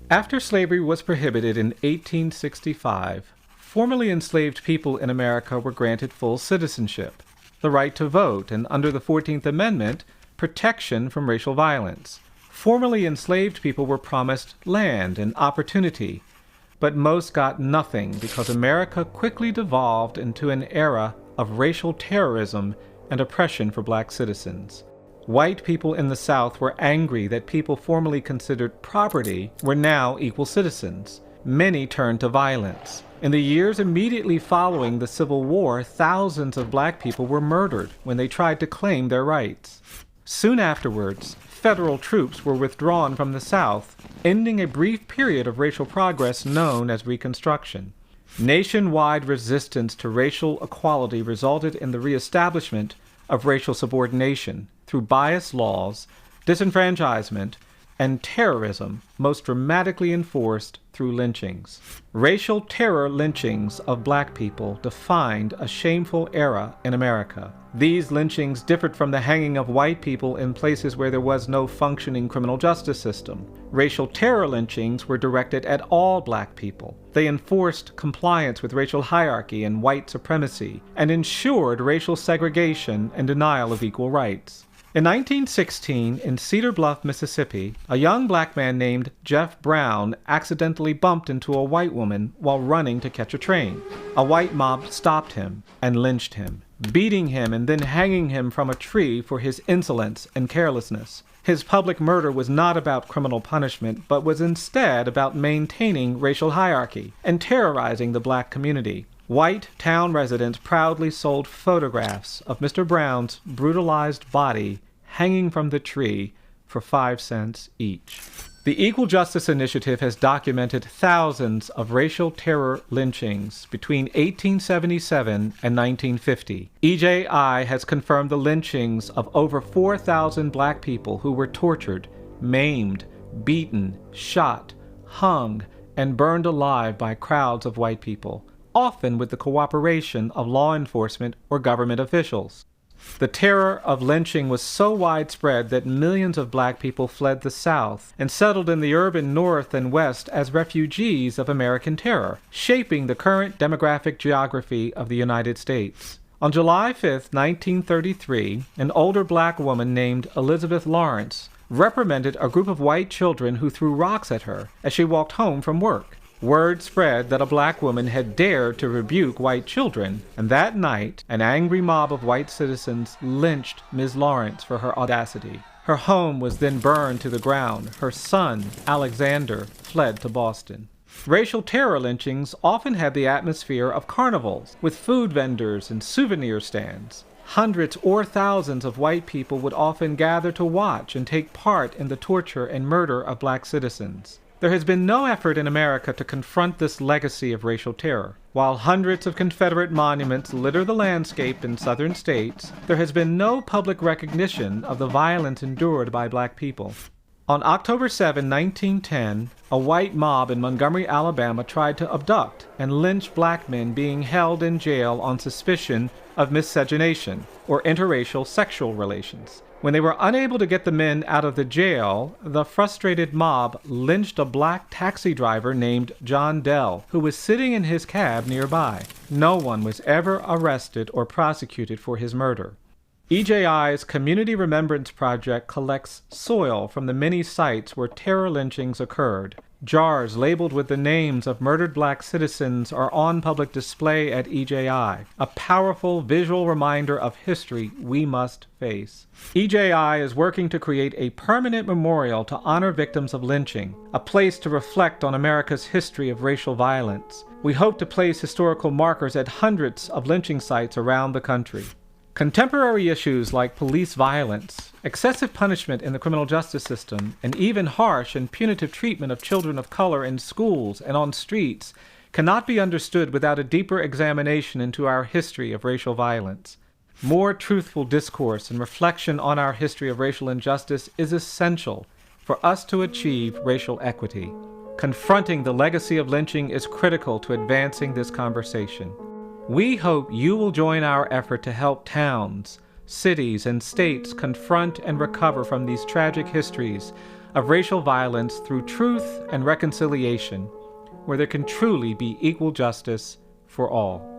After slavery was prohibited in 1865, formerly enslaved people in America were granted full citizenship, the right to vote, and under the 14th Amendment, protection from racial violence. Formerly enslaved people were promised land and opportunity, but most got nothing because America quickly devolved into an era of racial terrorism and oppression for black citizens. White people in the South were angry that people formerly considered property were now equal citizens. Many turned to violence. In the years immediately following the Civil War, thousands of black people were murdered when they tried to claim their rights. Soon afterwards, federal troops were withdrawn from the South, ending a brief period of racial progress known as Reconstruction. Nationwide resistance to racial equality resulted in the reestablishment of racial subordination through biased laws, disenfranchisement, and terrorism, most dramatically enforced through lynchings. Racial terror lynchings of black people defined a shameful era in America. These lynchings differed from the hanging of white people in places where there was no functioning criminal justice system. Racial terror lynchings were directed at all black people. They enforced compliance with racial hierarchy and white supremacy, and ensured racial segregation and denial of equal rights. In 1916, in Cedar Bluff, Mississippi, a young black man named Jeff Brown accidentally bumped into a white woman while running to catch a train. A white mob stopped him and lynched him, beating him and then hanging him from a tree for his insolence and carelessness. His public murder was not about criminal punishment, but was instead about maintaining racial hierarchy and terrorizing the black community. White town residents proudly sold photographs of Mr. Brown's brutalized body hanging from the tree for 5 cents each. The Equal Justice Initiative has documented thousands of racial terror lynchings between 1877 and 1950. EJI has confirmed the lynchings of over 4,000 black people who were tortured, maimed, beaten, shot, hung, and burned alive by crowds of white people, often with the cooperation of law enforcement or government officials. The terror of lynching was so widespread that millions of black people fled the South and settled in the urban North and West as refugees of American terror, shaping the current demographic geography of the United States. On July 5, 1933, an older black woman named Elizabeth Lawrence reprimanded a group of white children who threw rocks at her as she walked home from work. Word spread that a black woman had dared to rebuke white children, and that night, an angry mob of white citizens lynched Ms. Lawrence for her audacity. Her home was then burned to the ground. Her son, Alexander, fled to Boston. Racial terror lynchings often had the atmosphere of carnivals, with food vendors and souvenir stands. Hundreds or thousands of white people would often gather to watch and take part in the torture and murder of black citizens. There has been no effort in America to confront this legacy of racial terror. While hundreds of Confederate monuments litter the landscape in southern states, there has been no public recognition of the violence endured by black people. On October 7, 1910, a white mob in Montgomery, Alabama tried to abduct and lynch black men being held in jail on suspicion of miscegenation, or interracial sexual relations. When they were unable to get the men out of the jail, the frustrated mob lynched a black taxi driver named John Dell, who was sitting in his cab nearby. No one was ever arrested or prosecuted for his murder. EJI's Community Remembrance Project collects soil from the many sites where terror lynchings occurred. Jars labeled with the names of murdered black citizens are on public display at EJI, a powerful visual reminder of history we must face. EJI is working to create a permanent memorial to honor victims of lynching, a place to reflect on America's history of racial violence. We hope to place historical markers at hundreds of lynching sites around the country. Contemporary issues like police violence, excessive punishment in the criminal justice system, and even harsh and punitive treatment of children of color in schools and on streets cannot be understood without a deeper examination into our history of racial violence. More truthful discourse and reflection on our history of racial injustice is essential for us to achieve racial equity. Confronting the legacy of lynching is critical to advancing this conversation. We hope you will join our effort to help towns, cities, and states confront and recover from these tragic histories of racial violence through truth and reconciliation, where there can truly be equal justice for all.